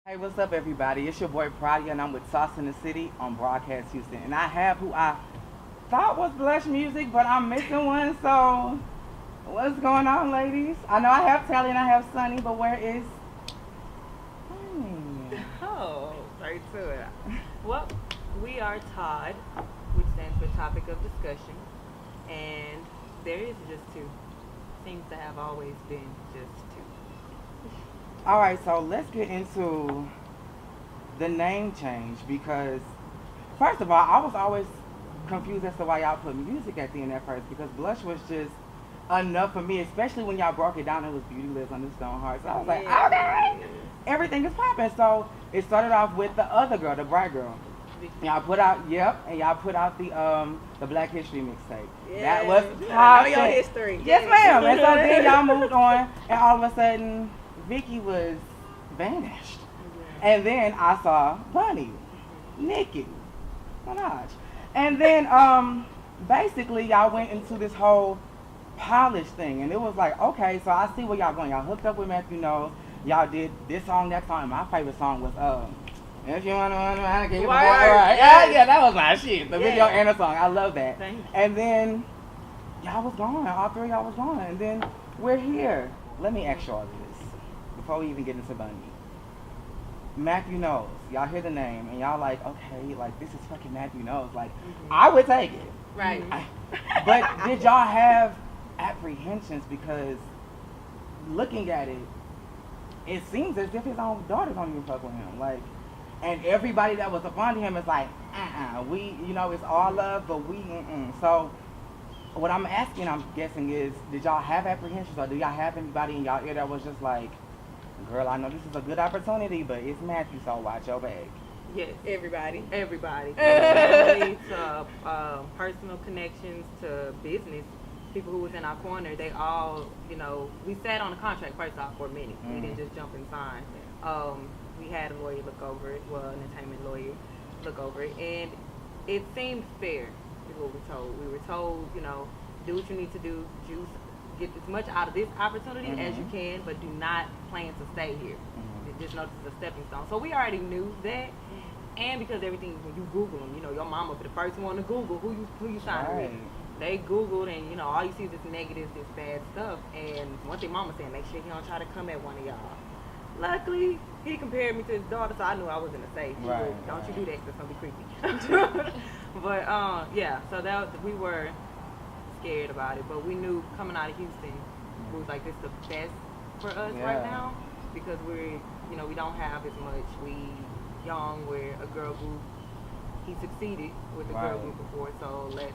Hey, what's up, everybody? It's your boy Prady, and I'm with Sauce in the City on Broadcast Houston. And I have who I thought was Blush Music, but I'm missing one. So, what's going on, ladies? I know I have Tally and I have Sunny, but where is Honey? Oh, right to it. Well, we are TOD, which stands for Topic of Discussion, and there is just two. Seems to have always been just two. All right, so let's get into the name change because, first of all, I was always confused as to why y'all put music at the end at first because Blush was just enough for me, especially when y'all broke it down. It was Beauty Lives on the Stone Heart. So I was like, okay, everything is popping. So it started off with the other girl, the bright girl. Y'all put out, and y'all put out the Black History mixtape. That was popping. I know your history. Yes, ma'am. And so then y'all moved on, and all of a sudden, Vicky was vanished. And then I saw Bunny, Nicki Minaj. And then basically y'all went into this whole polish thing. And it was like, okay, so I see where y'all going. Y'all hooked up with Matthew Knowles. Y'all did this song, that song. And my favorite song was If You Wanna Run, Can You Right. Yeah, that was my shit. The video and the song. I love that. And then y'all was gone. All three of y'all was gone. And then we're here. Let me ask y'all this before we even get into Bunny. Matthew Knowles. Y'all hear the name and y'all like, okay, like this is fucking Matthew Knowles. Like, I would take it. Right. But did y'all have apprehensions because looking at it, it seems as if his own daughter don't even fuck with him. Like, and everybody that was upon him is like, we, it's all love, but we, So, what I'm asking, I'm guessing is, did y'all have apprehensions or do y'all have anybody in y'all ear that was just like, girl, I know this is a good opportunity, but it's Matthew, so watch your bag. Yes. Everybody. Everybody. Family to personal connections to business. People who was in our corner, they all, we sat on the contract first off for a minute. We didn't just jump and sign. We had a lawyer look over it, well, an entertainment lawyer look over it, and it seemed fair, is what we were told. We were told, do what you need to do, get as much out of this opportunity as you can, but do not plan to stay here. Just know this is a stepping stone. So we already knew that, and because everything, when you Google them, your mama be the first one to Google who you signing with. They Googled, and all you see is this negative, this bad stuff. And one thing mama said, make sure he don't try to come at one of y'all. Luckily, he compared me to his daughter, so I knew I wasn't safe. Don't you do that, 'cause it's gonna be creepy. But so that we were scared about it, but we knew coming out of Houston, we was like, this is the best for us right now, because we're, we don't have as much. We young, we're a girl group. He succeeded with the girl group before, so let's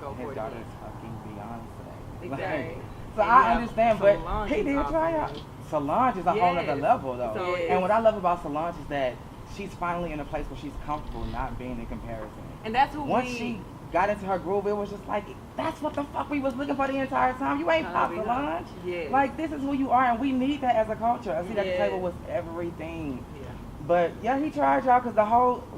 go for it. His daughter's fucking Beyonce. Exactly. So I understand, but he did try out. Solange is a whole other level, though. So, and what I love about Solange is that she's finally in a place where she's comfortable not being in comparison. And that's who once she got into her groove, it was just like, that's what the fuck we was looking for the entire time. You ain't pop Solange. Like, this is who you are, and we need that as a culture. A seat at the table was everything. But yeah, he tried y'all, because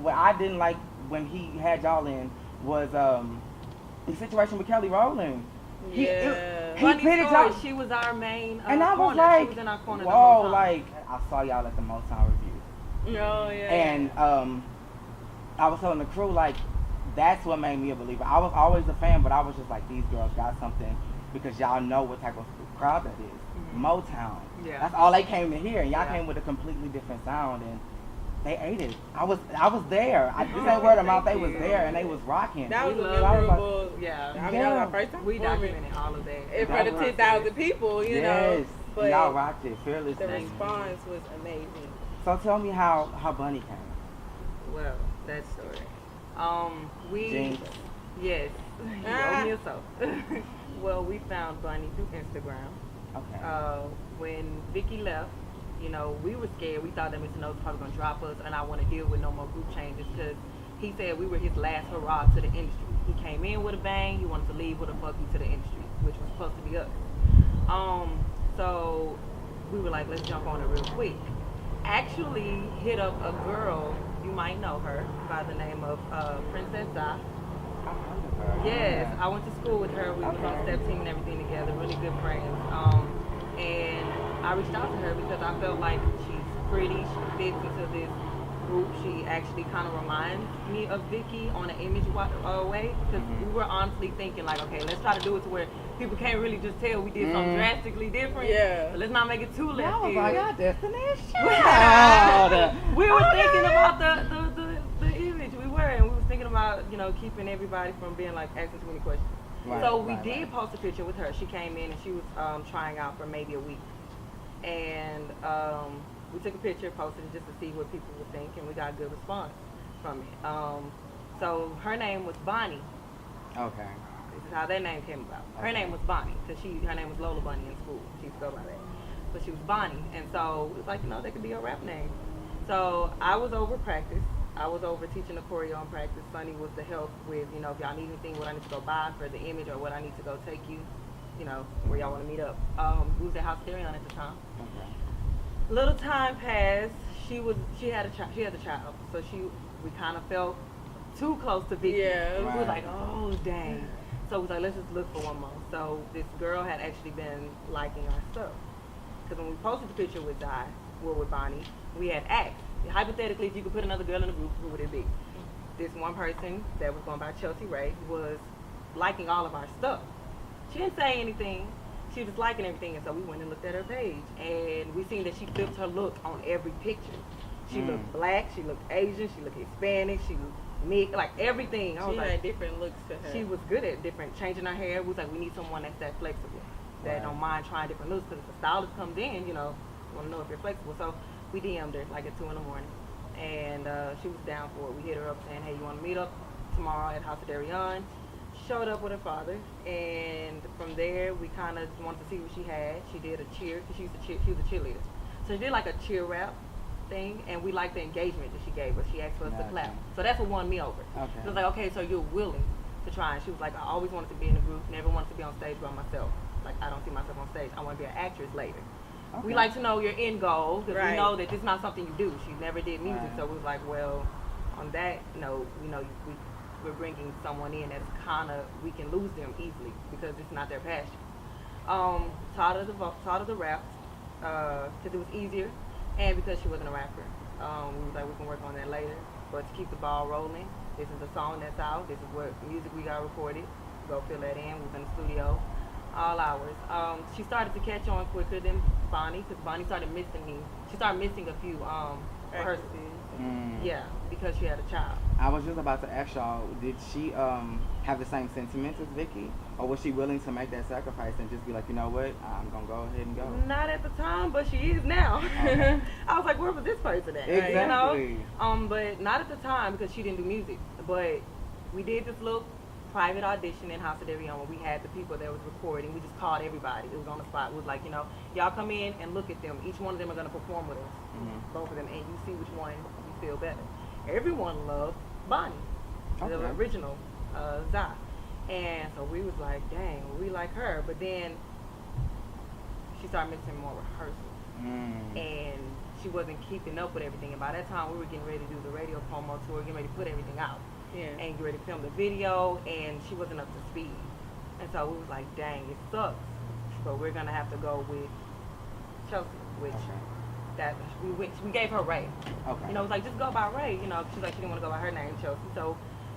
what I didn't like when he had y'all in was the situation with Kelly Rowland. He pitted y'all. She was our main and I was corner. like, she was in our corner whoa, the whole time. like, I saw y'all at the Motown review. Oh, yeah. And I was telling the crew, like, that's what made me a believer. I was always a fan, but I was just like, these girls got something, because y'all know what type of crowd that is. Motown. Yeah. That's all they came to hear, and y'all came with a completely different sound, and they ate it. I was there. This ain't word of mouth. They was there, and they was rocking. That was a memorable. That was our first time. We documented all of that in front of 10,000 people. Yes, but y'all rocked it fearlessly. The response was amazing. So tell me how Bunny came. Well, that story. Jinx. Yes. You owe me a soap. Well, we found Bunny through Instagram. Okay. When Vicky left, we were scared. We thought that Mr. Knowles was probably going to drop us, and I want to deal with no more group changes, because he said we were his last hurrah to the industry. He came in with a bang. He wanted to leave with a fuck you to the industry, which was supposed to be us. So we were like, let's jump on it real quick. Actually hit up a girl, you might know her, by the name of Princess Di. Yes, I went to school with her. We was on step team and everything together, really good friends. And I reached out to her because I felt like she's pretty. She fits into this group. She actually kind of reminds me of Vicky on an image way, because we were honestly thinking like, okay, let's try to do it to where people can't really just tell we did something drastically different. Yeah. But let's not make it too left I was field. like, our Destiny's Child. We were thinking about the image. We were, and we was thinking about, you know, keeping everybody from being like asking too many questions. Right, So we right, did right. post a picture with her. She came in and she was trying out for maybe a week. And we took a picture, posted it just to see what people would think, and we got a good response from it. So her name was Bonnie. Okay. This is how that name came about. Her Okay. name was Bonnie, because her name was Lola Bunny in school. She used to go by that. But she was Bonnie. And so it was like, you know, that could be her rap name. So I was over practice. I was over teaching the choreo in practice. Sunny was the help with, you know, if y'all need anything, what I need to go buy for the image or what I need to go take you, you know, where y'all want to meet up. We was at House Therion at the time. Okay. Little time passed. She had a child. So we kind of felt too close to Vicky. Yeah. We was Right. like, oh dang. So we was like, let's just look for one more. So this girl had actually been liking our stuff. Because when we posted the picture with with Bonnie, we had asked, hypothetically, if you could put another girl in the group, who would it be? This one person that was going by Chelsea Ray was liking all of our stuff. She didn't say anything. She was liking everything, and so we went and looked at her page, and we seen that she flipped her look on every picture. She looked black, she looked Asian, she looked Hispanic, she looked mixed, like everything. I was She like, had different looks to her. she was good at changing her hair. We was like, we need someone that's that flexible, that Right. don't mind trying different looks, because if a stylist comes in, you know, want to know if you're flexible. So we DM'd her like at 2 in the morning, and she was down for it. We hit her up saying, hey, you want to meet up tomorrow at House of Darion? Showed up with her father, and from there we kind of wanted to see what she had. She did a cheer, because she was a cheerleader, so she did like a cheer rap thing, and we liked the engagement that she gave us. She asked for us to Gotcha. clap, so that's what won me over. Okay. So it was like, okay, so you're willing to try. And she was like, I always wanted to be in a group, never wanted to be on stage by myself. Like, I don't see myself on stage. I want to be an actress later. Okay. We like to know your end goal, because Right. we know that this is not something you do. She never did music, Right. so we was like, well, on that note, you know, we're bringing someone in that's kind of, we can lose them easily because it's not their passion. Taught her the rap, because it was easier, and because she wasn't a rapper. We was like, we can work on that later. But to keep the ball rolling, this is the song that's out. This is what music we got recorded. Go fill that in. We're in the studio all hours. She started to catch on quicker than Bonnie, because Bonnie started missing me. She started missing a few rehearsals. Yeah, because she had a child. I was just about to ask y'all, did she have the same sentiments as Vicky? Or was she willing to make that sacrifice and just be like, you know what, I'm going to go ahead and go? Not at the time, but she is now. Okay. I was like, where was this person at? Exactly. You know? But not at the time, because she didn't do music. But we did this little private audition in House of Darion where we had the people that was recording. We just called everybody. It was on the spot. It was like, you know, y'all come in and look at them. Each one of them are going to perform with us. Both of them. And you see which one you feel better. Everyone loved Bonnie, the Okay. original Zai. And so we was like, dang, we like her. But then she started missing more rehearsals. And she wasn't keeping up with everything. And by that time, we were getting ready to do the radio promo tour, getting ready to put everything out. Yeah. And get ready to film the video, and she wasn't up to speed. And so we was like, dang, it sucks. But we're going to have to go with Chelsea, which we gave her Ray. Okay. You know, it was like, just go by Ray. You know, she's like, she didn't want to go by her name, Chelsea. So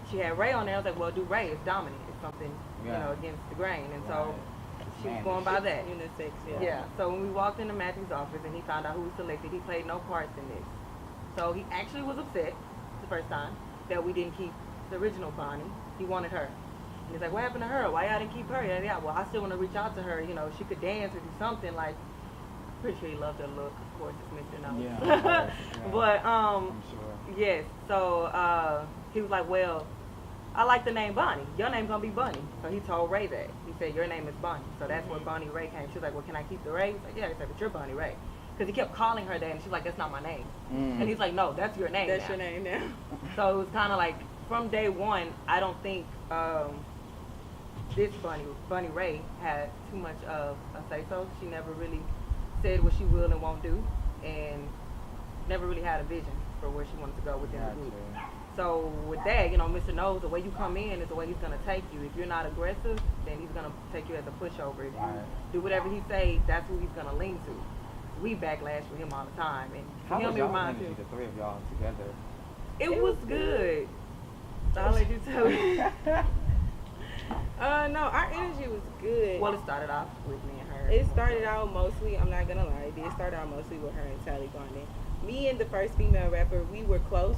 she had Ray on there. I was like, well, do Ray. It's dominant. It's something, you know, against the grain. And so she was going by that. Unisex, Yeah. So when we walked into Matthew's office and he found out who we selected, he played no parts in this. So he actually was upset the first time that we didn't keep the original Bonnie. He wanted her. And he's like, what happened to her? Why y'all didn't keep her? Yeah, well, I still want to reach out to her. You know, she could dance or do something. Like, pretty sure he loved her look. Of course, it's Mr. Nose. Yeah, of course, yeah. But, I'm sure. yes. So he was like, well, I like the name Bonnie. Your name's going to be Bunny. So he told Ray that. He said, your name is Bonnie. So that's where Bonnie Ray came. She was like, well, can I keep the Ray? He's like, yeah. He said, but you're Bonnie Ray. Because he kept calling her that, and she's like, that's not my name. And he's like, no, that's your name That's now. your name now. So it was kind of like, from day one, I don't think this Bunny Ray, had too much of a say-so. She never really said what she will and won't do, and never really had a vision for where she wanted to go within the group. So with that, you know, Mr. Knows, the way you come in is the way he's going to take you. If you're not aggressive, then he's going to take you as a pushover. If you do whatever he says, that's who he's going to lean to. we backlash with him all the time. And How him, was it y'all reminds energy, him. the three of y'all together? It was good. I'll let you tell me. No, our energy was good. Well, it started off with me and her. It started out mostly, I'm not gonna lie, it did start out mostly with her and Sally Garden. Me and the first female rapper, we were close.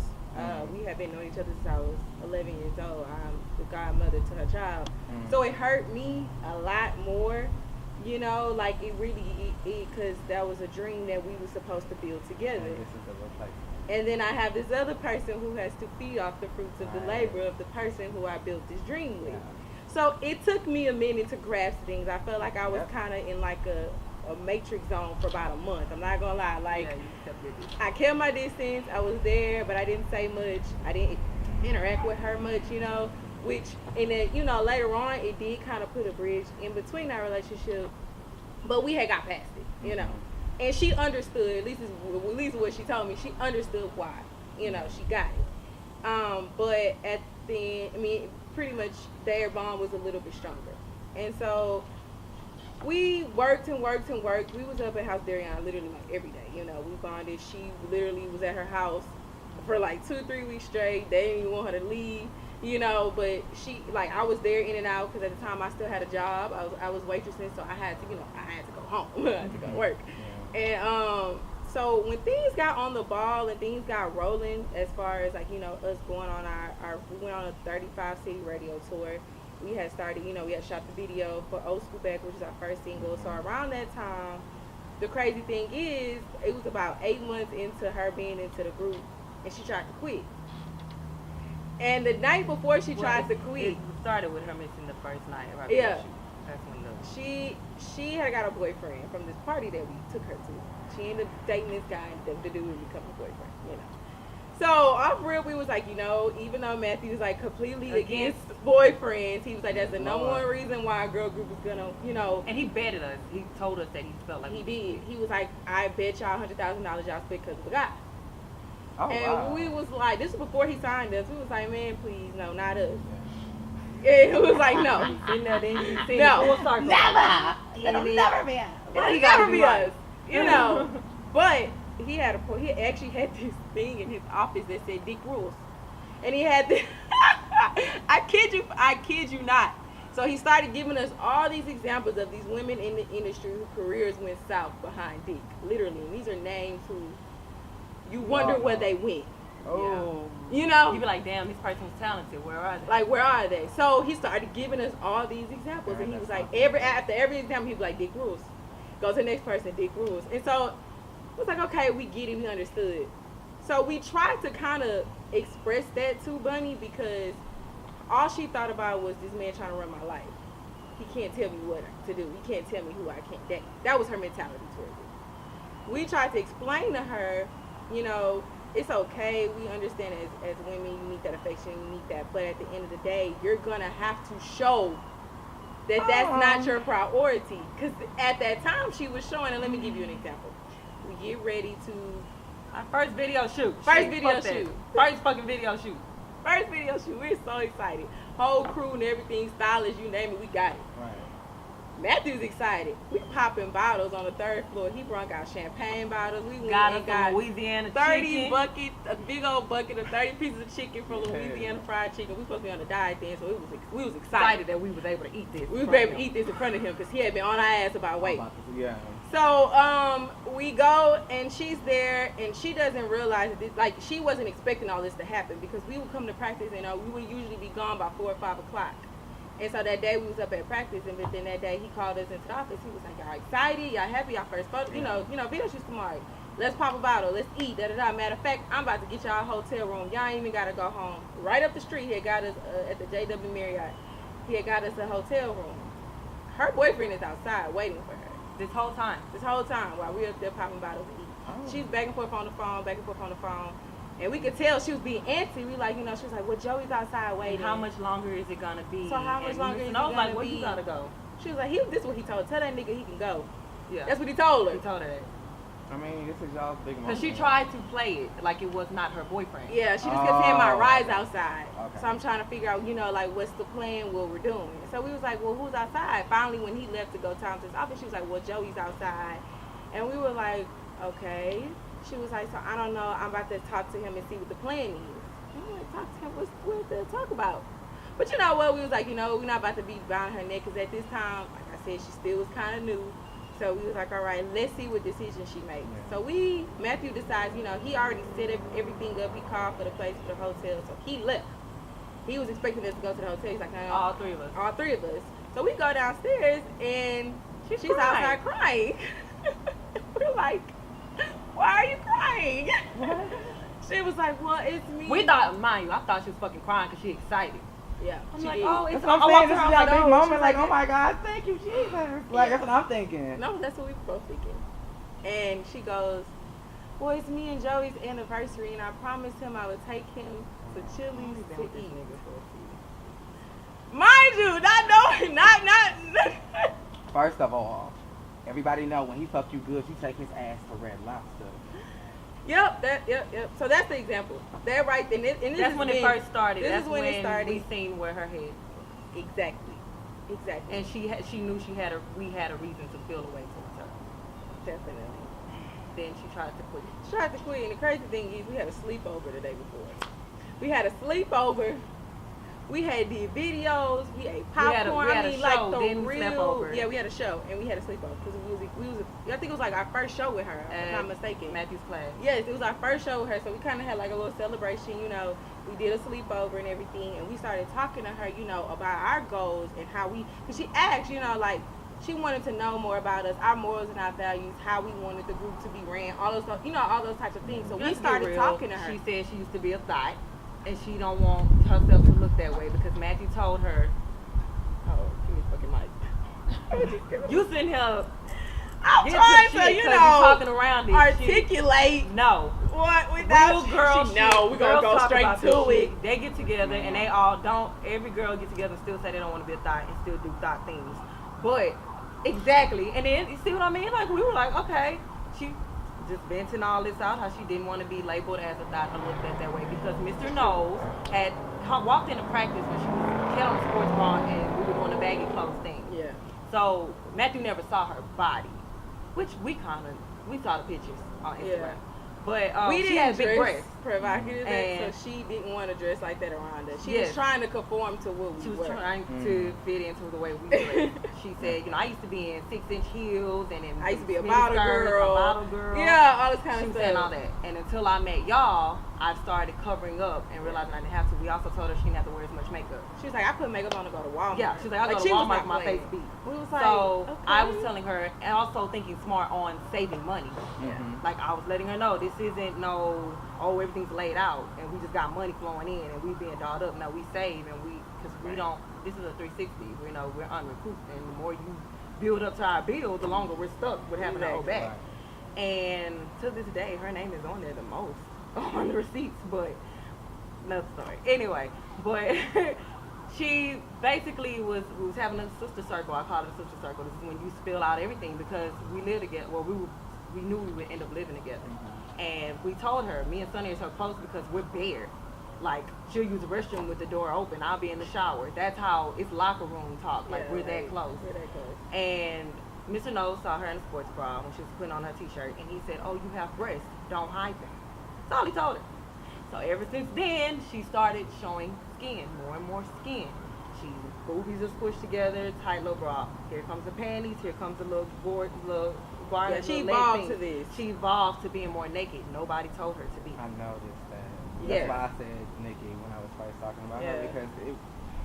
We had been knowing each other since I was 11 years old. I'm the godmother to her child. So it hurt me a lot more, you know, like it really, because that was a dream that we were supposed to build together. And this is the replacement. And then I have this other person who has to feed off the fruits of the Right. labor of the person who I built this dream with. Yeah. So it took me a minute to grasp things. I felt like I was Yep. kind of in like a matrix zone for about a month. I'm not gonna lie. Like, Yeah, you kept your distance. I kept my distance. I was there, but I didn't say much. I didn't interact with her much, you know. Which, and then, you know, later on, it did kind of put a bridge in between our relationship. But we had got past it, you know. And she understood. At least what she told me. She understood why. You know, she got it. But at the end, I mean, pretty much their bond was a little bit stronger. And so we worked and worked and worked. We was up at House Darion literally like every day. You know, we bonded. She literally was at her house for like 2-3 weeks straight. They didn't even want her to leave, you know, but she, like, I was there in and out because at the time I still had a job. I was waitressing, so I had to, you know, I had to go home. I had to go to work. And so when things got on the ball and things got rolling, as far as like, you know, us going on we went on a 35 city radio tour. We had started, you know, we had shot the video for Old School Back, which is our first single. So around that time, the crazy thing is, it was about 8 months into her being into the group, and she tried to quit. And the night before she tried to quit, It started with her missing the first night of our Yeah. shoot. That's when she had got a boyfriend from this party that we took her to. She ended up dating this guy, and the dude would become a boyfriend, you know. So off real, we was like, you know, even though Matthew was like completely against boyfriends, he was like, that's the number one reason why a girl group is gonna, you know. And he betted us. He told us that he felt like He did. He was like, I bet y'all $100,000 y'all split because of a guy. Oh, And wow. we was like, this is before he signed us. We was like, man, please, no, not us. And it was like, no. sitting there, then you see No. full circle. Never! It'll It'll never be us. It'll he gotta never be be right. us, you know. But he actually had this thing in his office that said Dick Rules, and he had this. I kid you not. So he started giving us all these examples of these women in the industry whose careers went south behind Dick, literally. And these are names who you wonder where they went. Oh. You know, You be like, damn, this person was talented. Where are they? like, where are they? So he started giving us all these examples, and he was like, after every example, he was like, Dick Rules. Go to the next person, Dick Rules. And so it was like, okay, we get it, we understood. So we tried to kind of express that to Bunny, because all she thought about was this man trying to run my life. He can't tell me what to do. He can't tell me who I can't date. That was her mentality towards it. We tried to explain to her, you know, it's okay. We understand as women, you need that affection, you need that. But at the end of the day, you're going to have to show that that's not your priority. Because at that time, she was showing, and let me give you an example. We get ready to... Our first video shoot. First Shit, video fuck that. shoot. First fucking video shoot. First video shoot. We're so excited. Whole crew and everything, stylish, you name it, we got it. Right. Matthew's excited. We popping bottles on the third floor. He brought out champagne bottles. We went Got and us got some Louisiana 30 chicken. buckets, a big old bucket of 30 pieces of chicken from Louisiana fried chicken. We supposed to be on a diet then, so we was excited. Excited that we was able to eat this. We was able to eat this in front of him because he had been on our ass about weight. Yeah. So we go and she's there and she doesn't realize that like she wasn't expecting all this to happen, because we would come to practice and we would usually be gone by 4 or 5 o'clock. And so that day we was up at practice, and then that day he called us into the office. He was like, y'all excited? Y'all happy? Y'all first photo? You know, video shoots tomorrow. Let's pop a bottle. Let's eat. Da-da-da. Matter of fact, I'm about to get y'all a hotel room. Y'all ain't even got to go home. Right up the street, he had got us at the JW Marriott. He had got us a hotel room. Her boyfriend is outside waiting for her. This whole time. This whole time while we were up there popping bottles to eat. Oh. She's back and forth on the phone. And we could tell she was being antsy. We like, she was like, well, Joey's outside waiting. And how much longer is it gonna be? So how much longer is it I was like, gonna where be? you gotta go? She was like, this is what he told her. Tell that nigga he can go. Yeah. That's what he told her. He told her that. I mean, this is y'all's big moment. Because she tried to play it like it was not her boyfriend. Yeah, she just kept saying my Oh. ride's outside. Okay. So I'm trying to figure out, like, what's the plan, what we're doing. So we was like, well, who's outside? Finally, when he left to go talk to his office, she was like, well, Joey's outside. And we were like, okay. She was like, so I don't know. I'm about to talk to him and see what the plan is. And we like, talk to him. What to talk about? But you know what? We was like, we're not about to be behind her neck, because at this time, like I said, she still was kind of new. So we was like, all right, let's see what decision she makes. Yeah. So Matthew decides, he already set everything up. He called for the place for the hotel, so he left. He was expecting us to go to the hotel. He's like, no, all three of us. All three of us. So we go downstairs, and she's outside crying. We're like, why are you crying? What? She was like, well, it's me. We thought, mind you, I thought she was fucking crying because she excited. Yeah. I'm like, did. oh, it's I'm saying. This is that big moment, like, oh my God, thank you, Jesus. Like, that's what I'm thinking. No, that's what we were both thinking. And she goes, well, it's me and Joey's anniversary, and I promised him I would take him to Chili's to eat. Mind you, not knowing, not. First of all, everybody know when he fuck you good, you take his ass to Red Lobster. Yep. So that's the example. That right then. And that's when it first started. This is when it started. We seen where her head. Exactly. And she knew we had a reason to feel away towards her. Definitely. Then she tried to quit. And the crazy thing is, we had a sleepover the day before. We had the videos. We ate popcorn. We had a show. Then we slept over. Yeah, we had a show and we had a sleepover because we was. I think it was like our first show with her. If I'm not mistaken. Matthew's class. Yes, it was our first show with her. So we kind of had like a little celebration. We did a sleepover and everything, and we started talking to her, about our goals and how because she asked, she wanted to know more about us, our morals and our values, how we wanted the group to be ran, all those stuff, all those types of things. So we started talking to her. She said she used to be a thought, and she don't want herself to look that way because Matthew told her, oh, give me the fucking mic. You sitting here. I'm trying to, talking around it. Articulate. No. What without real girls? No, we're gonna go straight to it. They get together and they all don't. Every girl get together and still say they don't want to be a thought and still do thought things. But exactly, and then you see what I mean? Like we were like, okay, she just venting all this out, how she didn't want to be labeled as a thought or looked at that way because Mr. Knowles had walked into practice when she was kept on the sports bra and we were doing the baggy clothes thing. Yeah. So Matthew never saw her body, which we saw the pictures on Instagram. Yeah. But we she had big breasts. Provocative, and so she didn't want to dress like that around us. She was trying to conform to what we were. She was trying to fit into the way we were. She said, I used to be in 6-inch heels and in I used to be a model girl. Yeah, all this kind of stuff. She was saying all that. And until I met y'all, I started covering up and realizing I didn't have to. We also told her she didn't have to wear as much makeup. She was like, I put makeup on to go to Walmart. Yeah, she was like, I go to Walmart with my face beat. We was like, so okay. I was telling her, and also thinking smart on saving money. Yeah. Like I was letting her know this isn't everything's laid out and we just got money flowing in and we being dolled up. No, we save and because we don't. This is a 360. We're unrecouped, and the more you build up to our bill, the longer we're stuck with having to owe back. Right. And to this day, her name is on there the most on the receipts, but another story. Anyway, but she basically we was having a sister circle. I call it a sister circle. This is when you spill out everything because we live together. Well, we knew we would end up living together. And we told her, me and Sonny are so close because we're bare. Like, she'll use the restroom with the door open. I'll be in the shower. That's how it's locker room talk. Like, we're that close. We're that close. And Mr. Knowles saw her in a sports bra when she was putting on her t-shirt. And he said, oh, you have breasts. Don't hide them. That's all he told her. So ever since then, she started showing skin, more and more skin. Boobies are squished together, tight little bra. Here comes the panties. Here comes the little Yeah, she evolved to this. She evolved to being more naked. Nobody told her to be. I noticed that. That's why I said Nikki when I was first talking about her because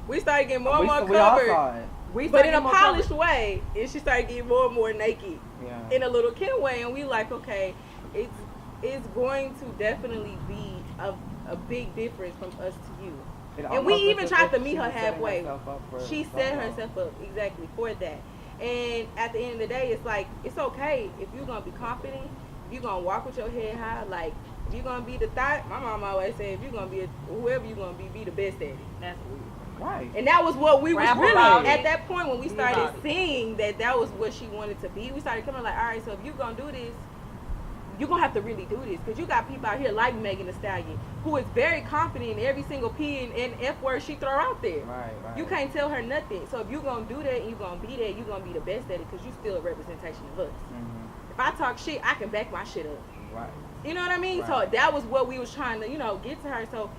we started getting more and more covered. We all saw it. But in a polished way, and she started getting more and more naked in a little Kim way, and we like, okay, it's going to definitely be a big difference from us to you. And we even tried to meet her halfway. She set herself up exactly for that. And at the end of the day, it's like, it's okay if you're going to be confident, if you're going to walk with your head high, like, if you're going to be the thought, my mom always said, if you're going to be, whoever you're going to be the best at it. That's weird. Right. And that was what we was really, at that point when we started seeing that was what she wanted to be, we started coming like, all right, so if you're going to do this, you're going to have to really do this. Because you got people out here like Megan Thee Stallion who is very confident in every single P and F word she throw out there. Right. You can't tell her nothing. So if you're going to do that and you're going to be that, you're going to be the best at it because you're still a representation of us. Mm-hmm. if I talk shit, I can back my shit up. Right. You know what I mean? Right. So that was what we was trying to, get to her. So,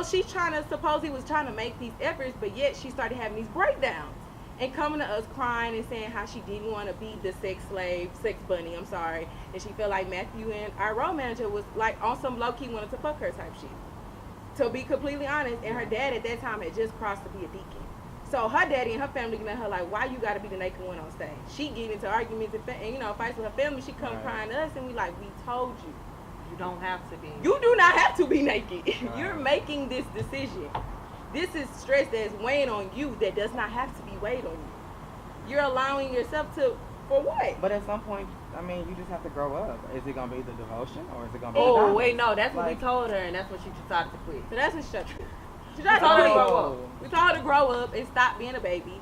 she's trying to, supposedly was trying to make these efforts, but yet she started having these breakdowns and coming to us crying and saying how she didn't want to be the sex bunny, I'm sorry. And she felt like Matthew and our road manager was like on some low-key wanted to fuck her type shit. To be completely honest, and her dad at that time had just crossed to be a deacon. So her daddy and her family looking at her like, why you gotta be the naked one on stage? She get into arguments and fights with her family. She come crying to us, and we like, we told you. You don't have to be. You do not have to be naked. Right. You're making this decision. This is stress that's weighing on you that does not have to be weighed on you. You're allowing yourself to, for what? But at some point, I mean, you just have to grow up. Is it gonna be the devotion or is it gonna be? Oh the wait, no, that's what we Like- told her, and that's when she decided to quit. So that's what she tried to do. She We told her to grow up. We told her to grow up and stop being a baby.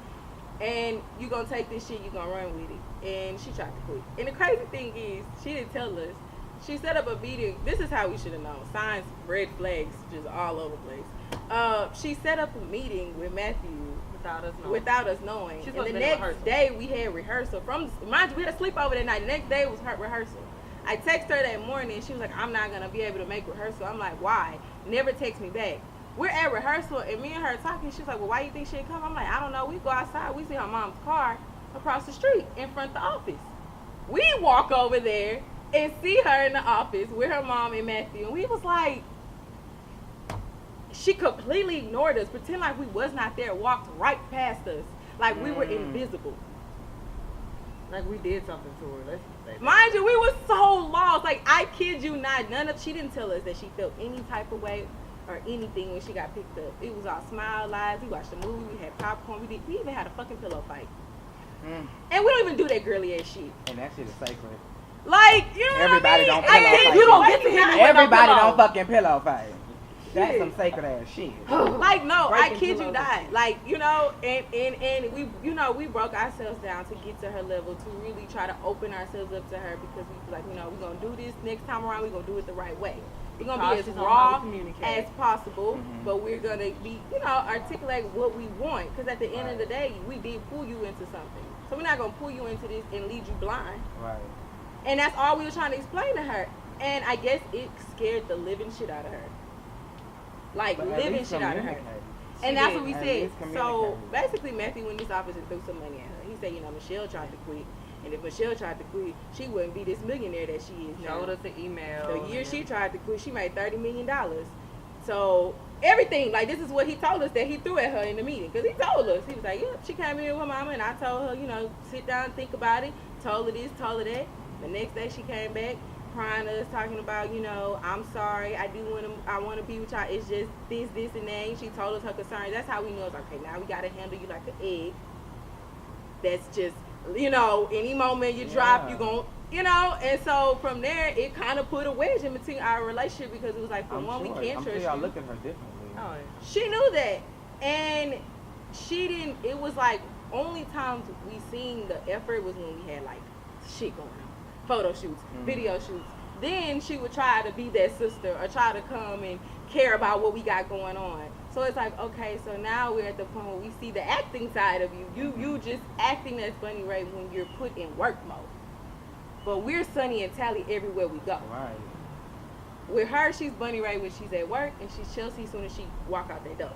And you gonna take this shit, you gonna run with it. And she tried to quit. And the crazy thing is, she didn't tell us. She set up a meeting. This is how we should have known. Signs, red flags, just all over the place. She set up a meeting with Matthew Without us knowing. and She's the supposed to be in next rehearsal. day we had rehearsal. Mind you, we had a sleepover that night. The next day was her rehearsal. I texted her that morning and she was like, I'm not gonna be able to make rehearsal. I'm like, why? Never text me back. We're at rehearsal and me and her talking. She's like, well, why you think she'd come? I'm like, I don't know. We go outside. We see her mom's car across the street in front of the office. We walk over there and see her in the office with her mom and Matthew. And we was like, she completely ignored us, pretend like we was not there, walked right past us, like we were invisible. Like we did something to her. Let's just say that. Mind you, we were so lost. Like, I kid you not, she didn't tell us that she felt any type of way or anything when she got picked up. It was all smile lives. We watched the movie. We had popcorn. We even had a fucking pillow fight. And we don't even do that girly ass shit. And that shit is sacred. Like, you know Everybody what I mean? don't pillow fight. You don't get to hit me with Everybody no pillow. don't fucking pillow fight. That's some sacred ass shit. Like, no, I Breaking kid you pillows. not. Like, and we, we broke ourselves down to get to her level, to really try to open ourselves up to her, because we feel like, we're going to do this next time around, we're going to do it the right way. We're going to be as Cautious on how raw we communicate. as possible, Mhm. but we're going to be, articulate what we want, because at the end of the day, we did pull you into something. So we're not going to pull you into this and lead you blind. Right. And that's all we were trying to explain to her. And I guess it scared the living shit out of her. Like, But at living least shit out of her. communicate. And that's what we At said. least So communicate. basically, Matthew went in this office and threw some money at her. He said, Michelle tried to quit. And if Michelle tried to quit, she wouldn't be this millionaire that she is now. Showed us the email. The year she tried to quit, she made $30 million. So everything, like, this is what he told us that he threw at her in the meeting. Because he told us. He was like, yeah, she came in with her mama, and I told her, sit down and think about it. Told her this, told her that. The next day she came back crying to us, talking about, I'm sorry, I want to be with y'all. It's just this, and that. And she told us her concerns. That's how we know it's like, okay, now we got to handle you like an egg. That's just, any moment you drop, you gon', and so from there, it kind of put a wedge in between our relationship, because it was like, I'm we sure. can't I'm trust sure y'all you. look at her differently. Oh, She knew that, and she didn't. It was like only times we seen the effort was when we had like shit going on, photo shoots, video shoots. Then she would try to be that sister or try to come and care about what we got going on. So it's like, okay, so now we're at the point where we see the acting side of you. You just acting as Bunny Ray when you're put in work mode. But we're Sunny and Tally everywhere we go. Right. With her, she's Bunny Ray when she's at work, and she's Chelsea as soon as she walk out that door.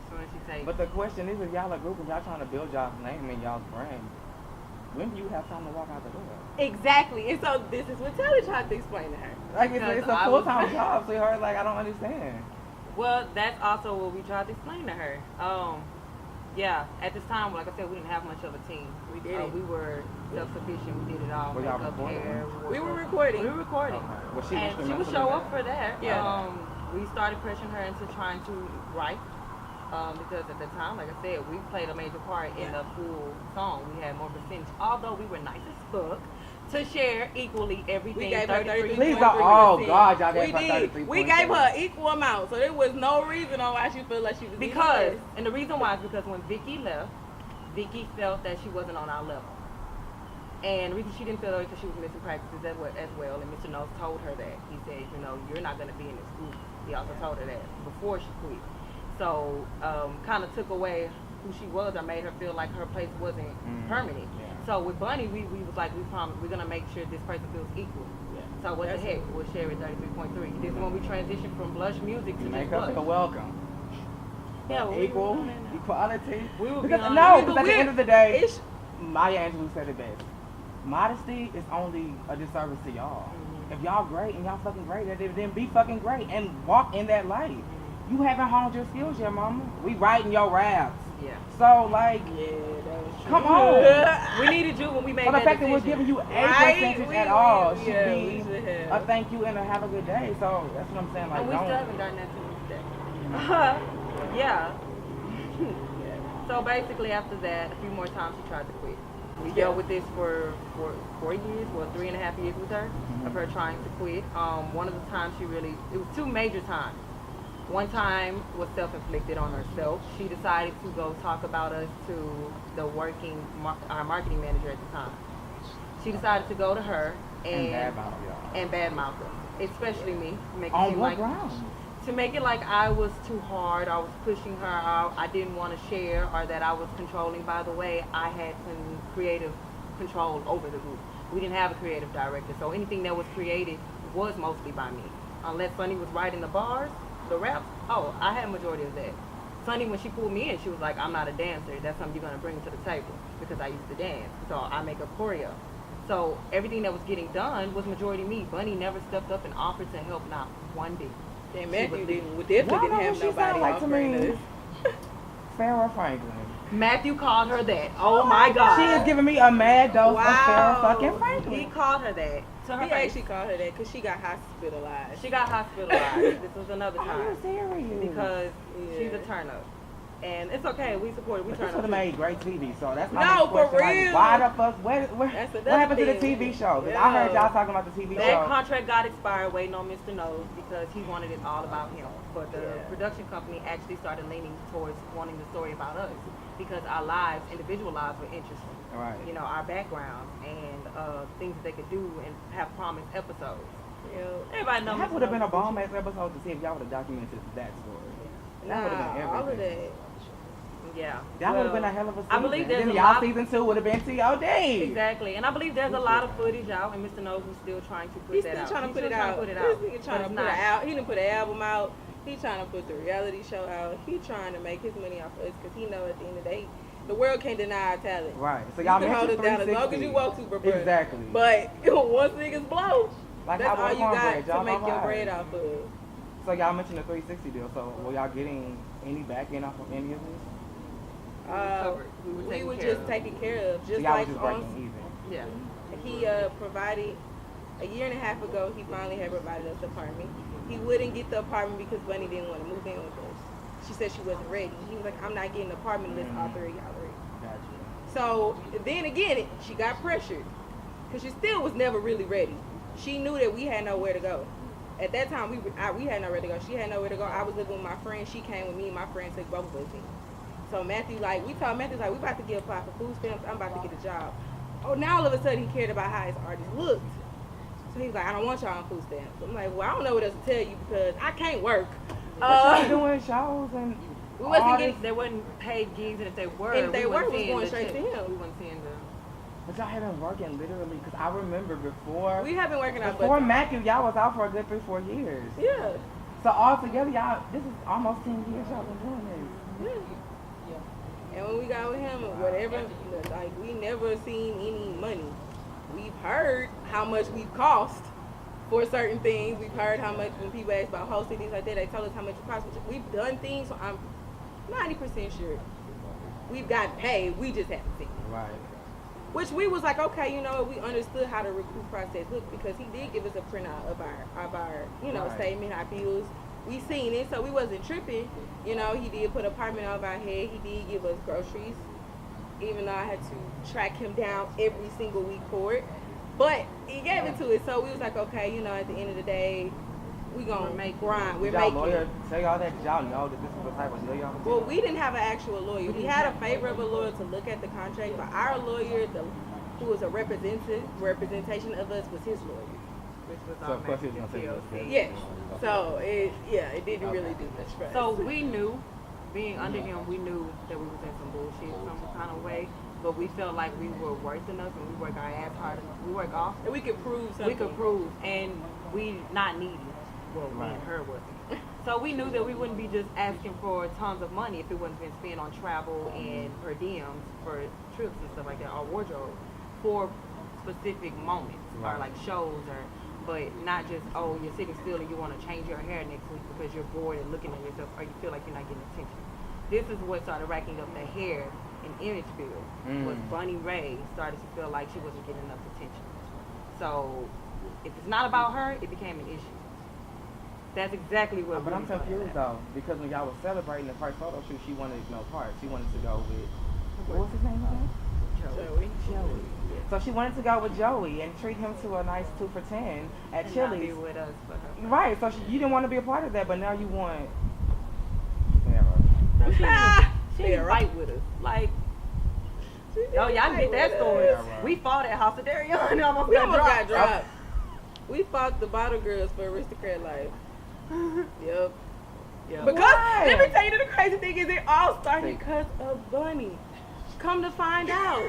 so when she say, But the question is, if y'all a group and y'all trying to build y'all's name and y'all's brand, when do you have time to walk out the door? Exactly. And so this is what Tally tried to explain to her. Like, Because it's a I full-time was- job to her. Like, I don't understand. well, that's also what we tried to explain to her. Yeah, at this time, like I said, we didn't have much of a team. We didn't. We were self-sufficient. We did it all. Were y'all Makeup, recording? hair. We were recording. We were recording. Okay. Was she And she would instrumental show in up for that. Yeah. We started pressuring her into trying to write. Because at the time, like I said, we played a major part in the full song. We had more percentage. Although we were nice as fuck to share equally everything. We gave her 33. Please 33%. don't. Oh, God, y'all We gave her did. 33. We gave her equal amount, so there was no reason on why she felt like she was Because, less. and the reason why is because when Vicky left, Vicky felt that she wasn't on our level. And the reason she didn't feel that because she was missing practices as well. And Mr. Knowles told her that. He said, you're not going to be in this group. He also told her that before she quit. So, kind of took away who she was or made her feel like her place wasn't permanent. Yeah. So with Bunny, we was like, we promised we're gonna make sure this person feels equal. So what the heck, we'll share it 33.3. This is when we transition from blush music to just Make blush. us feel welcome. Yeah, well, Equal, equality. We will be Because, on no, it. because at the end of the day, Maya Angelou said it best. Modesty is only a disservice to y'all. If y'all great and y'all fucking great, then be fucking great and walk in that light. You haven't honed your skills yet, mama. We writing your raps. Yeah. So like, Yeah, that was true. come on. We needed you when we made So the that fact that decision. we're giving you a Right? percentage at all should yeah, be we should have. a thank you and a have a good day. So that's what I'm saying. Like, And we don't. still haven't done that to this day. Yeah. So basically after that, a few more times she tried to quit. We dealt with this for 4 years, well 3.5 years with her, of her trying to quit. One of the times it was 2 major times. One time was self-inflicted on herself. She decided to go talk about us to our marketing manager at the time. She decided to go to her and badmouth us, especially me. Make it On seem what like grounds? to make it like I was too hard, I was pushing her out, I didn't want to share, or that I was controlling. By the way, I had some creative control over the group. We didn't have a creative director, so anything that was created was mostly by me. Unless Sunny was writing the bars, the raps, I had a majority of that. Sunny, when she pulled me in, she was like, I'm not a dancer, that's something you're going to bring to the table, because I used to dance, so I make a choreo. So everything that was getting done was majority me. Bunny never stepped up and offered to help, not one bit. Damn, Matthew definitely didn't have nobody offering us. Farrah Franklin. Matthew called her that. Oh my God. She is giving me a mad dose of Farrah fucking He Franklin. called her that. To her He face. actually called her that because she got hospitalized. She got hospitalized. This was another Are you time. serious? Because she's a turn up. And it's okay, we support it. We But turn this up. would have made great TV, so that's my No, next for question. real. Like, why the fuck, what That's happened to the thing. TV show? Because I heard y'all talking about the TV That show. contract got expired waiting on Mr. Nose because he wanted it all about him. But the production company actually started leaning towards wanting the story about us because our lives, individual lives, were interesting. Right. You know, our backgrounds and things that they could do and have promised episodes. Everybody knows. That would have been a bomb ass episode to see if y'all would have documented that story. That would have been everything. all of that. Yeah. That would have been a hell of a season. I believe there's then a y'all lot. season 2 would have been TOD. Exactly, and I believe there's a lot of footage out, and Mr. Nose is still trying to put He's that still out. trying to put it out. This nigga trying to put it out. He didn't put an album out. He's trying to put the reality show out. He's trying to make his money off of us because he know at the end of the day, the world can't deny our talent. Right. So You y'all can hold mentioned us down as 360. long as you want to, bro. Exactly. But once niggas blow, Like that's how all you got cornbread, to y'all make your know bread why. off of. So y'all mentioned the 360 deal. So were y'all getting any back end off of any of this? We were just taken care of, So just y'all like was just on. breaking even. Yeah. He provided a year and a half ago. He finally had provided us the apartment. He wouldn't get the apartment because Bunny didn't want to move in with us. She said she wasn't ready. He was like, "I'm not getting an apartment unless all three of y'all are ready." Gotcha. So then again, she got pressured because she still was never really ready. She knew that we had nowhere to go. At that time, we had nowhere to go. She had nowhere to go. I was living with my friend. She came with me. My friend took both of us in. So Matthew, we told Matthew, we about to get applied for food stamps. I'm about to get a job. Oh, now all of a sudden he cared about how his artist looked. So he's like, I don't want y'all on food stamps. I'm like, well, I don't know what else to tell you because I can't work. But y'all doing shows and We wasn't getting. There wasn't paid gigs, and if they were, And if they we wasn't were, it was seeing going the straight check. to him. We wasn't seeing the. But y'all had been working literally, because I remember before We have been working out. before Matthew, y'all was out for a good 3-4 years. Yeah. So all together, y'all, this is almost 10 years y'all been doing this. Yeah. And when we got with him, whatever, like we never seen any money. We've heard how much we've cost for certain things. We've heard how much when people ask about hosting things like that, they tell us how much it costs. We've done things, so I'm 90% sure we've gotten paid. We just haven't seen it. Right. Which we was like, okay, you know, we understood how the recruit process looked because he did give us a printout of our Right. statement, our bills. We seen it, so we wasn't tripping. You know, he did put apartment over our head. He did give us groceries, even though I had to track him down every single week for it. But he gave it to us, so we was like, okay, you know, at the end of the day, we gonna grind. We're Y'all making lawyer it. tell y'all that because y'all know that this is the type of deal y'all Well, we didn't have an actual lawyer. We had a favorable lawyer to look at the contract, but our lawyer, who was a representation of us, was his lawyer. Which was So our of course he was Mexican gonna say TLC. Yes. So it didn't really do much for us. So we knew, being under him, we knew that we was in some bullshit some kind of way. but we felt like we were worth enough and we work our ass hard enough. We work off. And we could prove something. We could prove, and we not needy. Well, me and her wasn't. So we knew that we wouldn't be just asking for tons of money if it wasn't been spent on travel and per diems for trips and stuff like that, or wardrobe for specific moments or like shows, or but not just, oh, you're sitting still and you want to change your hair next week because you're bored and looking at yourself or you feel like you're not getting attention. This is what started racking up the hair and image field. Was Bunny Ray started to feel like she wasn't getting enough attention. So if it's not about her, it became an issue. That's exactly what. But I'm confused though, because when y'all was celebrating the first photo shoot, she wanted no part. She wanted to go with, what was his name again? Joey. So she wanted to go with Joey and treat him to a nice 2 for $10 at and Chili's. not be with us for her. Right. So you didn't want to be a part of that, but now you want. No, she Yeah, didn't right. fight with us. Like, oh, y'all get that story. Yeah, right. We fought at House of Darion and almost We got almost dropped. got dropped. We fought the bottle girls for Aristocrat Life. Yep. Yeah. Because Why? let me tell you, the crazy thing is it all started because of Bunny. Come to find out.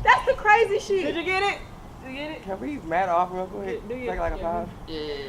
That's the crazy shit. Did you get it? Did you get it? Can we mad off real quick? Do you- Take like a yeah. pause. Yeah.